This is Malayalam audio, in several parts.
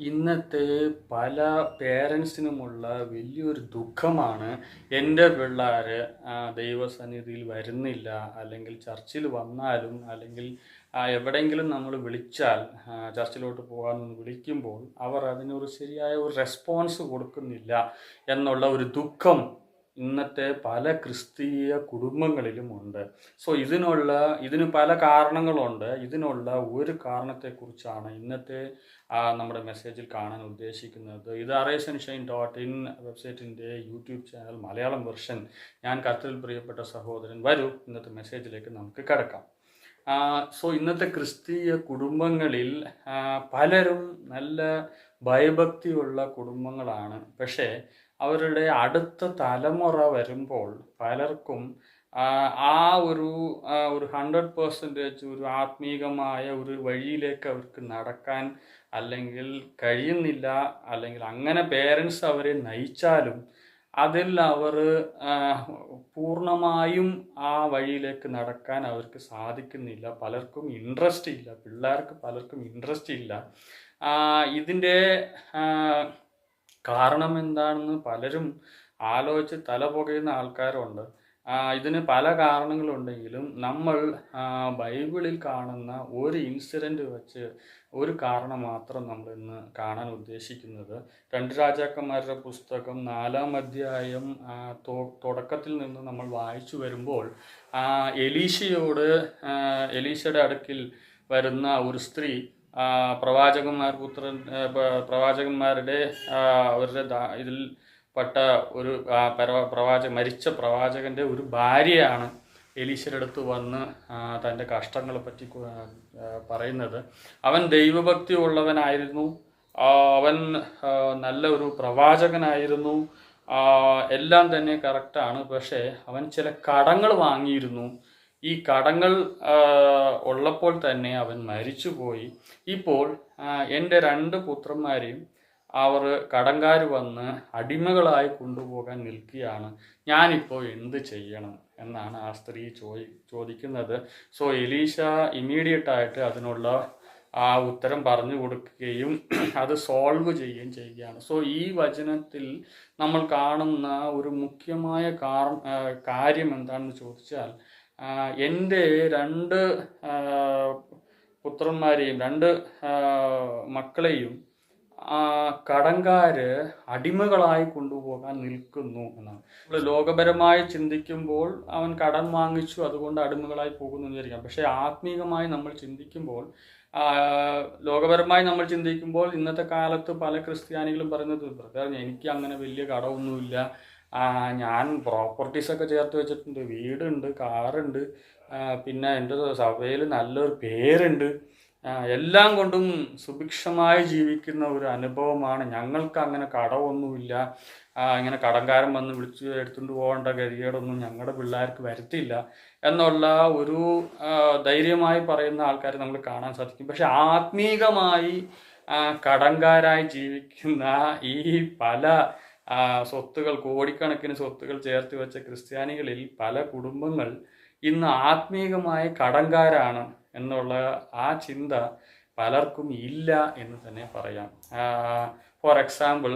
ഇന്നത്തെ പല പേരൻസിനുമുള്ള വലിയൊരു ദുഃഖമാണ് എൻ്റെ പിള്ളേർ ദൈവസന്നിധിയിൽ വരുന്നില്ല, അല്ലെങ്കിൽ ചർച്ചിൽ വന്നാലും, അല്ലെങ്കിൽ എവിടെയെങ്കിലും നമ്മൾ വിളിച്ചാൽ ചർച്ചിലോട്ട് പോകാമെന്ന് വിളിക്കുമ്പോൾ അവർ അതിനൊരു ശരിയായ ഒരു റെസ്പോൺസ് കൊടുക്കുന്നില്ല എന്നുള്ള ഒരു ദുഃഖം ഇന്നത്തെ പല ക്രിസ്തീയ കുടുംബങ്ങളിലും ഉണ്ട്. സോ ഇതിന് പല കാരണങ്ങളുണ്ട്. ഇതിനുള്ള ഒരു കാരണത്തെക്കുറിച്ചാണ് ഇന്നത്തെ നമ്മുടെ മെസ്സേജിൽ കാണാൻ ഉദ്ദേശിക്കുന്നത്. ഇത് arraysunshine.in വെബ്സൈറ്റിൻ്റെ യൂട്യൂബ് ചാനൽ മലയാളം വെർഷൻ. ഞാൻ കർത്തരിൽ പ്രിയപ്പെട്ട സഹോദരൻ. വരൂ, ഇന്നത്തെ മെസ്സേജിലേക്ക് നമുക്ക് കിടക്കാം. സോ ഇന്നത്തെ ക്രിസ്തീയ കുടുംബങ്ങളിൽ പലരും നല്ല ഭയഭക്തിയുള്ള കുടുംബങ്ങളാണ്. പക്ഷേ അവരുടെ അടുത്ത തലമുറ വരുമ്പോൾ പലർക്കും ആ ഒരു 100% ഒരു ആത്മീകമായ ഒരു വഴിയിലേക്ക് അവർക്ക് നടക്കാൻ അല്ലെങ്കിൽ കഴിയുന്നില്ല. അല്ലെങ്കിൽ അങ്ങനെ പേരൻസ് അവരെ നയിച്ചാലും അതിൽ അവർ പൂർണ്ണമായും ആ വഴിയിലേക്ക് നടക്കാൻ അവർക്ക് സാധിക്കുന്നില്ല. പലർക്കും ഇൻട്രസ്റ്റ് ഇല്ല, പിള്ളേർക്ക് പലർക്കും ഇൻട്രസ്റ്റ് ഇല്ല. ഇതിൻ്റെ കാരണം എന്താണെന്ന് പലരും ആലോചിച്ച് തല പുകയുന്ന ആൾക്കാരുണ്ട്. ഇതിന് പല കാരണങ്ങളുണ്ടെങ്കിലും നമ്മൾ ബൈബിളിൽ കാണുന്ന ഒരു ഇൻസിഡൻറ്റ് വെച്ച് ഒരു കാരണം മാത്രം നമ്മൾ ഇന്ന് കാണാൻ ഉദ്ദേശിക്കുന്നത്. 2 രാജാക്കന്മാരുടെ പുസ്തകം 4-ാം അധ്യായം തുടക്കത്തിൽ നിന്ന് നമ്മൾ വായിച്ചു വരുമ്പോൾ എലീശയുടെ അടുക്കിൽ വരുന്ന ഒരു സ്ത്രീ പ്രവാചകന്മാരുടെ അവരുടെ ഇതിൽ പെട്ട ഒരു മരിച്ച പ്രവാചകൻ്റെ ഒരു ഭാര്യയാണ് എലീശയുടെ അടുത്ത് വന്ന് തൻ്റെ കഷ്ടങ്ങളെ പറ്റി പറയുന്നത്. അവൻ ദൈവഭക്തി ഉള്ളവനായിരുന്നു, അവൻ നല്ല ഒരു പ്രവാചകനായിരുന്നു, എല്ലാം തന്നെ കറക്റ്റാണ്. പക്ഷേ അവൻ ചില കടങ്ങൾ വാങ്ങിയിരുന്നു. ഈ കടങ്ങൾ ഉള്ളപ്പോൾ തന്നെ അവൻ മരിച്ചുപോയി. ഇപ്പോൾ എൻ്റെ 2 പുത്രന്മാരെയും അവർ കടങ്കാർ വന്ന് അടിമകളായി കൊണ്ടുപോകാൻ നിൽക്കുകയാണ്. ഞാനിപ്പോൾ എന്ത് ചെയ്യണം എന്നാണ് ആ സ്ത്രീ ചോദിക്കുന്നത്. സോ എലീശ ഇമ്മീഡിയറ്റായിട്ട് അതിനുള്ള ആ ഉത്തരം പറഞ്ഞു കൊടുക്കുകയും അത് സോൾവ് ചെയ്യുകയും ചെയ്യുകയാണ്. സോ ഈ വചനത്തിൽ നമ്മൾ കാണുന്ന ഒരു മുഖ്യമായ കാര്യം എന്താണെന്ന് ചോദിച്ചാൽ, എൻ്റെ 2 പുത്രന്മാരെയും 2 മക്കളെയും കടങ്കാര് അടിമകളായി കൊണ്ടുപോകാൻ നിൽക്കുന്നു എന്നാണ്. നമ്മൾ ലോകപരമായി ചിന്തിക്കുമ്പോൾ അവൻ കടം വാങ്ങിച്ചു, അതുകൊണ്ട് അടിമകളായി പോകുന്നു എന്ന് വിചാരിക്കാം. പക്ഷേ ആത്മീകമായി നമ്മൾ ചിന്തിക്കുമ്പോൾ, ലോകപരമായി നമ്മൾ ചിന്തിക്കുമ്പോൾ ഇന്നത്തെ കാലത്ത് പല ക്രിസ്ത്യാനികളും പറയുന്നത്, ബ്രദർ എനിക്ക് അങ്ങനെ വലിയ കടമൊന്നുമില്ല, ഞാൻ പ്രോപ്പർട്ടീസൊക്കെ ചേർത്ത് വെച്ചിട്ടുണ്ട്, വീടുണ്ട്, കാറുണ്ട്, പിന്നെ എൻ്റെ സഭയിൽ നല്ലൊരു പേരുണ്ട്, എല്ലാം കൊണ്ടും സുഭിക്ഷമായി ജീവിക്കുന്ന ഒരു അനുഭവമാണ്, ഞങ്ങൾക്ക് അങ്ങനെ കടമൊന്നുമില്ല, ഇങ്ങനെ കടംകാരൻ വന്ന് വിളിച്ച് എടുത്തുകൊണ്ട് പോകേണ്ട ഗതികേടൊന്നും ഞങ്ങളുടെ പിള്ളേർക്ക് വരുത്തില്ല എന്നുള്ള ഒരു ധൈര്യമായി പറയുന്ന ആൾക്കാരെ നമുക്ക് കാണാൻ സാധിക്കും. പക്ഷെ ആത്മീകമായി കടംകാരായി ജീവിക്കുന്ന ഈ പല സ്വത്തുകൾ, കോടിക്കണക്കിന് സ്വത്തുകൾ ചേർത്ത് വെച്ച ക്രിസ്ത്യാനികളിൽ പല കുടുംബങ്ങൾ ഇന്ന് ആത്മീകമായ കടംകാരാണ് എന്നുള്ള ആ ചിന്ത പലർക്കും ഇല്ല എന്ന് തന്നെ പറയാം. ഫോർ എക്സാമ്പിൾ,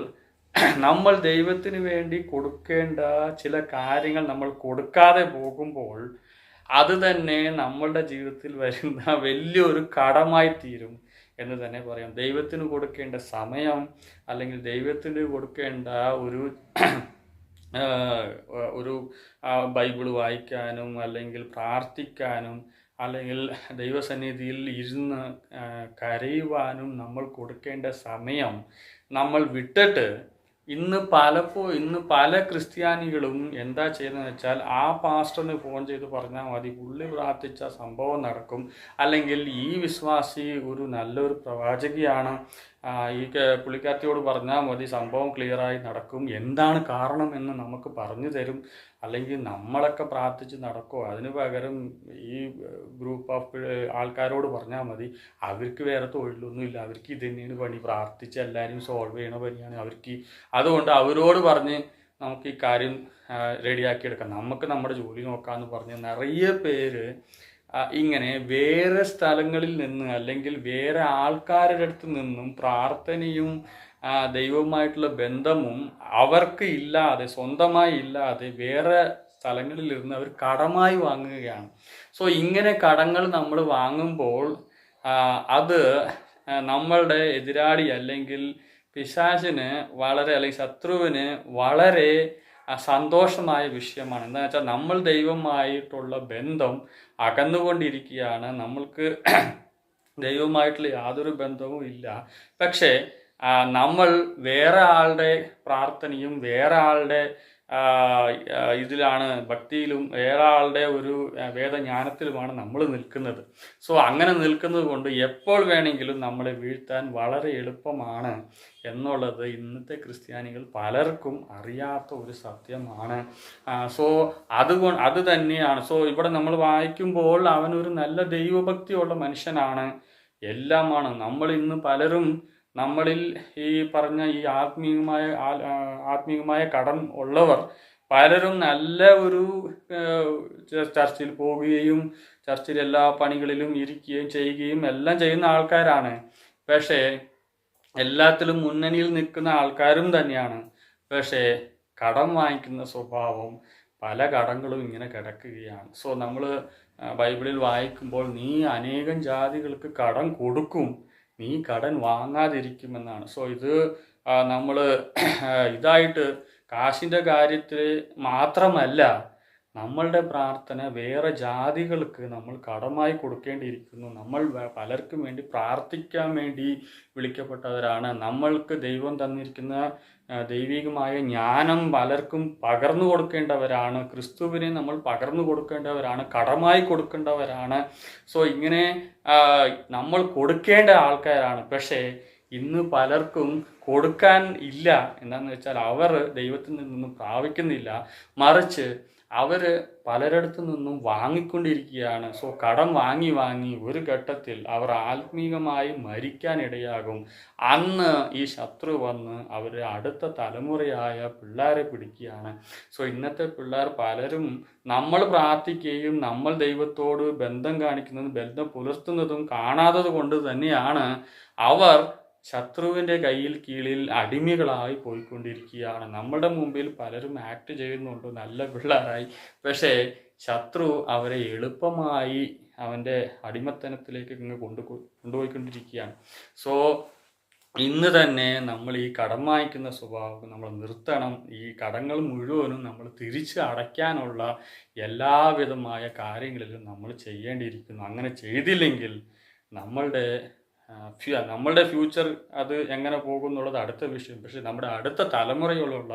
നമ്മൾ ദൈവത്തിന് വേണ്ടി കൊടുക്കേണ്ട ചില കാര്യങ്ങൾ നമ്മൾ കൊടുക്കാതെ പോകുമ്പോൾ അത് തന്നെ നമ്മളുടെ ജീവിതത്തിൽ വരുന്ന വലിയൊരു കടമായി തീരും എന്ന് തന്നെ പറയാം. ദൈവത്തിന് കൊടുക്കേണ്ട സമയം, അല്ലെങ്കിൽ ദൈവത്തിന് കൊടുക്കേണ്ട ഒരു ബൈബിൾ വായിക്കാനും, അല്ലെങ്കിൽ പ്രാർത്ഥിക്കാനും, അല്ലെങ്കിൽ ദൈവസന്നിധിയിൽ ഇരുന്ന് കരയുവാനും നമ്മൾ കൊടുക്കേണ്ട സമയം നമ്മൾ വിട്ടിട്ട് ഇന്ന് പല ക്രിസ്ത്യാനികളും എന്താ ചെയ്യുന്നതെന്ന് വെച്ചാൽ, ആ പാസ്റ്ററിന് ഫോൺ ചെയ്ത് പറഞ്ഞാൽ മതി, പുള്ളി പ്രാർത്ഥിച്ച സംഭവം നടക്കും, അല്ലെങ്കിൽ ഈ വിശ്വാസി ഒരു നല്ലൊരു പ്രവാചകിയാണ്, ഈ പുള്ളിക്കാരത്തിയോട് പറഞ്ഞാൽ മതി സംഭവം ക്ലിയറായി നടക്കും, എന്താണ് കാരണം എന്ന് നമുക്ക് പറഞ്ഞു തരും, അല്ലെങ്കിൽ നമ്മളൊക്കെ പ്രാർത്ഥിച്ച് നടക്കുമോ, അതിന് പകരം ഈ ഗ്രൂപ്പ് ഓഫ് ആൾക്കാരോട് പറഞ്ഞാൽ മതി, അവർക്ക് വേറെ തൊഴിലൊന്നുമില്ല, അവർക്ക് ഇത് തന്നെയാണ് പണി, പ്രാർത്ഥിച്ച് എല്ലാവരും സോൾവ് ചെയ്യണ പണിയാണ് അവർക്ക്, അതുകൊണ്ട് അവരോട് പറഞ്ഞ് നമുക്ക് ഈ കാര്യം റെഡിയാക്കി എടുക്കാം, നമുക്ക് നമ്മുടെ ജോലി നോക്കാമെന്ന് പറഞ്ഞ് നിറയെ പേര് ഇങ്ങനെ വേറെ സ്ഥലങ്ങളിൽ നിന്ന് അല്ലെങ്കിൽ വേറെ ആൾക്കാരുടെ അടുത്ത് നിന്നും പ്രാർത്ഥനയും ദൈവവുമായിട്ടുള്ള ബന്ധവും അവർക്ക് ഇല്ലാതെ, സ്വന്തമായി ഇല്ലാതെ വേറെ സ്ഥലങ്ങളിൽ ഇരുന്ന് അവർ കടമായി വാങ്ങുകയാണ്. സോ ഇങ്ങനെ കടങ്ങൾ നമ്മൾ വാങ്ങുമ്പോൾ അത് നമ്മളുടെ എതിരാളി അല്ലെങ്കിൽ പിശാചിന് അല്ലെങ്കിൽ ശത്രുവിന് വളരെ സന്തോഷമായ വിഷയമാണ്. എന്താ വെച്ചാൽ നമ്മൾ ദൈവമായിട്ടുള്ള ബന്ധം അകന്നുകൊണ്ടിരിക്കുകയാണ്, നമ്മൾക്ക് ദൈവമായിട്ടുള്ള യാതൊരു ബന്ധവും ഇല്ല. പക്ഷേ നമ്മൾ വേറെ ആളുടെ പ്രാർത്ഥനയും വേറെ ആളുടെ ഇതിലാണ്, ഭക്തിയിലും വേറെ ആളുടെ ഒരു വേദജ്ഞാനത്തിലുമാണ് നമ്മൾ നിൽക്കുന്നത്. സോ അങ്ങനെ നിൽക്കുന്നത് കൊണ്ട് എപ്പോൾ വേണമെങ്കിലും നമ്മളെ വീഴ്ത്താൻ വളരെ എളുപ്പമാണ് എന്നുള്ളത് ഇന്നത്തെ ക്രിസ്ത്യാനികൾ പലർക്കും അറിയാത്ത ഒരു സത്യമാണ്. സോ അത് തന്നെയാണ്. സോ ഇവിടെ നമ്മൾ വായിക്കുമ്പോൾ അവനൊരു നല്ല ദൈവഭക്തിയുള്ള മനുഷ്യനാണ്, എല്ലാമാണ്. നമ്മൾ ഇന്ന് പലരും നമ്മളിൽ ഈ പറഞ്ഞ ഈ ആത്മീയമായ കടം ഉള്ളവർ പലരും നല്ല ഒരു ചർച്ചിൽ പോവുകയും ചർച്ചിൽ എല്ലാ പണികളിലും ഇരിക്കുകയും ചെയ്യുകയും എല്ലാം ചെയ്യുന്ന ആൾക്കാരാണ്. പക്ഷേ എല്ലാത്തിലും മുന്നണിയിൽ നിൽക്കുന്ന ആൾക്കാരും തന്നെയാണ്. പക്ഷേ കടം വാങ്ങിക്കുന്ന സ്വഭാവം, പല കടങ്ങളും ഇങ്ങനെ കിടക്കുകയാണ്. സോ നമ്മൾ ബൈബിളിൽ വായിക്കുമ്പോൾ നീ അനേകം ജാതികൾക്ക് കടം കൊടുക്കും, നീ കടൻ വാങ്ങാതിരിക്കുമെന്നാണ്. സോ ഇത് നമ്മൾ ഇതായിട്ട് കാശിൻ്റെ കാര്യത്തിൽ മാത്രമല്ല, നമ്മളുടെ പ്രാർത്ഥന വേറെ ജാതികൾക്ക് നമ്മൾ കടമായി കൊടുക്കേണ്ടിയിരിക്കുന്നു. നമ്മൾ പലർക്കും വേണ്ടി പ്രാർത്ഥിക്കാൻ വേണ്ടി വിളിക്കപ്പെട്ടവരാണ്. നമ്മൾക്ക് ദൈവം തന്നിരിക്കുന്ന ദൈവികമായ ജ്ഞാനം പലർക്കും പകർന്നു കൊടുക്കേണ്ടവരാണ്. ക്രിസ്തുവിനെ നമ്മൾ പകർന്നു കൊടുക്കേണ്ടവരാണ്, കടമായി കൊടുക്കേണ്ടവരാണ്. സോ ഇങ്ങനെ നമ്മൾ കൊടുക്കേണ്ട ആൾക്കാരാണ്. പക്ഷേ ഇന്ന് പലർക്കും കൊടുക്കാൻ ഇല്ല. എന്താണെന്ന് വെച്ചാൽ അവർ ദൈവത്തിൽ നിന്നും പ്രാപിക്കുന്നില്ല, മറിച്ച് അവർ പലരിടത്തു നിന്നും വാങ്ങിക്കൊണ്ടിരിക്കുകയാണ്. സോ കടം വാങ്ങി ഒരു ഘട്ടത്തിൽ അവർ ആത്മീകമായി മരിക്കാനിടയാകും. അന്ന് ഈ ശത്രു വന്ന് അവർ അടുത്ത തലമുറയായ പിള്ളേരെ പിടിക്കുകയാണ്. സോ ഇന്നത്തെ പിള്ളേർ പലരും നമ്മൾ പ്രാർത്ഥിക്കുകയും നമ്മൾ ദൈവത്തോട് ബന്ധം കാണിക്കുന്നതും ബന്ധം പുലർത്തുന്നതും കാണാത്തത് കൊണ്ട് തന്നെയാണ് അവർ ശത്രുവിൻ്റെ കീഴിൽ അടിമകളായി പോയിക്കൊണ്ടിരിക്കുകയാണ്. നമ്മളുടെ മുമ്പിൽ പലരും ആക്ട് ചെയ്യുന്നുണ്ട് നല്ല പിള്ളേരായി, പക്ഷേ ശത്രു അവരെ എളുപ്പമായി അവൻ്റെ അടിമത്തനത്തിലേക്ക് കൊണ്ടുപോയിക്കൊണ്ടിരിക്കുകയാണ്. സോ ഇന്ന് തന്നെ നമ്മൾ ഈ കടം വാങ്ങിക്കുന്ന സ്വഭാവം നമ്മൾ നിർത്തണം. ഈ കടങ്ങൾ മുഴുവനും നമ്മൾ തിരിച്ച് അടയ്ക്കാനുള്ള എല്ലാവിധമായ കാര്യങ്ങളിലും നമ്മൾ ചെയ്യേണ്ടിയിരിക്കുന്നു. അങ്ങനെ ചെയ്തില്ലെങ്കിൽ നമ്മളുടെ ഫ്യൂച്ചർ അത് എങ്ങനെ പോകും എന്നുള്ളത് അടുത്ത വിഷയം. പക്ഷെ നമ്മുടെ അടുത്ത തലമുറയിലുള്ള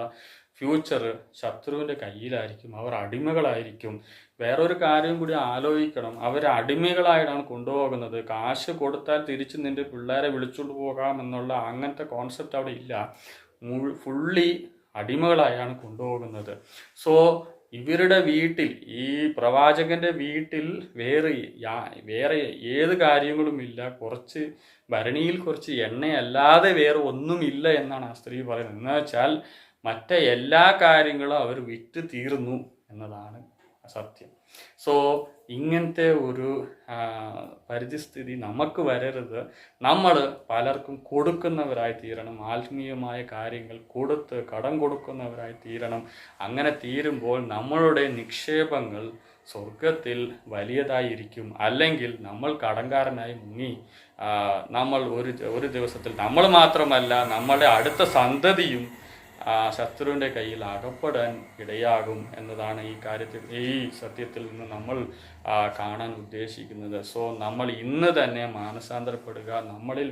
ഫ്യൂച്ചർ ശത്രുവിൻ്റെ കയ്യിലായിരിക്കും, അവർ അടിമകളായിരിക്കും. വേറൊരു കാര്യം കൂടി ആലോചിക്കണം, അവർ അടിമകളായിട്ടാണ് കൊണ്ടുപോകുന്നത്. കാശ് കൊടുത്താൽ തിരിച്ച് നിൻ്റെ പിള്ളേരെ വിളിച്ചുകൊണ്ട് പോകാം എന്നുള്ള അങ്ങനത്തെ കോൺസെപ്റ്റ് അവിടെ ഇല്ല. ഫുള്ളി അടിമകളായാണ് കൊണ്ടുപോകുന്നത്. സോ ഇവരുടെ വീട്ടിൽ, ഈ പ്രവാചകന്റെ വീട്ടിൽ വേറെ ഏത് കാര്യങ്ങളുമില്ല, കുറച്ച് ഭരണിയിൽ കുറച്ച് എണ്ണയല്ലാതെ വേറെ ഒന്നുമില്ല എന്നാണ് ആ സ്ത്രീ പറയുന്നത്. എന്ന് വെച്ചാൽ മറ്റേ എല്ലാ കാര്യങ്ങളും അവർ വിറ്റ് തീർന്നു എന്നതാണ് സത്യം. സോ ഇങ്ങനത്തെ ഒരു പരിസ്ഥിതി നമുക്ക് വരരുത്. നമ്മൾ പലർക്കും കൊടുക്കുന്നവരായി തീരണം, ആത്മീയമായ കാര്യങ്ങൾ കടം കൊടുക്കുന്നവരായി തീരണം. അങ്ങനെ തീരുമ്പോൾ നമ്മളുടെ നിക്ഷേപങ്ങൾ സ്വർഗത്തിൽ വലിയതായിരിക്കും. അല്ലെങ്കിൽ നമ്മൾ കടംകാരനായി മുങ്ങി നമ്മൾ ഒരു ദിവസത്തിൽ നമ്മൾ മാത്രമല്ല നമ്മളുടെ അടുത്ത സന്തതിയും ശത്രുവിൻ്റെ കയ്യിൽ അകപ്പെടാൻ ഇടയാകും എന്നതാണ് ഈ സത്യത്തിൽ നിന്ന് നമ്മൾ കാണാൻ ഉദ്ദേശിക്കുന്നത്. സോ നമ്മൾ ഇന്ന് തന്നെ മാനസാന്തരപ്പെടുക. നമ്മളിൽ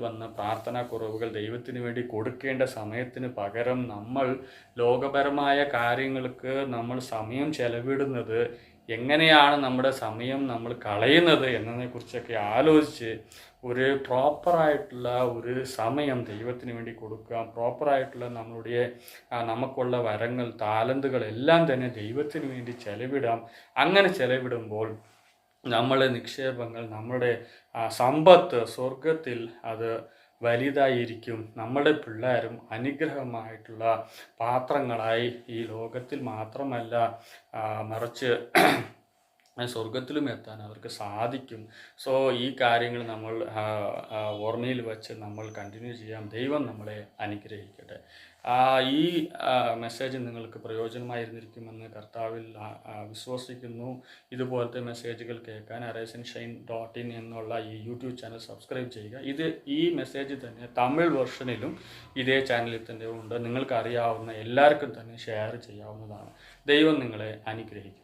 വന്ന പ്രാർത്ഥനാ കുറവുകൾ ദൈവത്തിന് വേണ്ടി കൊടുക്കേണ്ട സമയത്തിന് പകരം നമ്മൾ ലോകപരമായ കാര്യങ്ങൾക്ക് നമ്മൾ സമയം ചെലവിടുന്നത്, എങ്ങനെയാണ് നമ്മുടെ സമയം നമ്മൾ കളയുന്നത് എന്നതിനെക്കുറിച്ചൊക്കെ ആലോചിച്ച് ഒരു പ്രോപ്പറായിട്ടുള്ള ഒരു സമയം ദൈവത്തിന് വേണ്ടി കൊടുക്കുക. പ്രോപ്പറായിട്ടുള്ള നമുക്കുള്ള വരങ്ങൾ, താലന്തുകൾ എല്ലാം തന്നെ ദൈവത്തിന് വേണ്ടി ചെലവിടാം. അങ്ങനെ ചെലവിടുമ്പോൾ നമ്മളുടെ നിക്ഷേപങ്ങൾ, നമ്മുടെ സമ്പത്ത് സ്വർഗത്തിൽ അത് വലുതായിരിക്കും. നമ്മുടെ പിള്ളേരും അനുഗ്രഹമായിട്ടുള്ള പാത്രങ്ങളായി ഈ ലോകത്തിൽ മാത്രമല്ല മറിച്ച് സ്വർഗത്തിലും എത്താൻ അവർക്ക് സാധിക്കും. സോ ഈ കാര്യങ്ങൾ നമ്മൾ ഓർമ്മയിൽ വെച്ച് നമ്മൾ കണ്ടിന്യൂ ചെയ്യാം. ദൈവം നമ്മളെ അനുഗ്രഹിക്കട്ടെ. ഈ മെസ്സേജ് നിങ്ങൾക്ക് പ്രയോജനമായിരുന്നിരിക്കുമെന്ന് കർത്താവിൽ വിശ്വസിക്കുന്നു. ഇതുപോലത്തെ മെസ്സേജുകൾ കേൾക്കാൻ ArisingShine.in എന്നുള്ള ഈ യൂട്യൂബ് ചാനൽ സബ്സ്ക്രൈബ് ചെയ്യുക. ഈ മെസ്സേജ് തന്നെ തമിഴ് വെർഷനിലും ഇതേ ചാനലിൽ തന്നെ ഉണ്ട്. നിങ്ങൾക്ക് അറിയാവുന്ന എല്ലാവർക്കും തന്നെ ഷെയർ ചെയ്യാവുന്നതാണ്. ദൈവം നിങ്ങളെ അനുഗ്രഹിക്കും.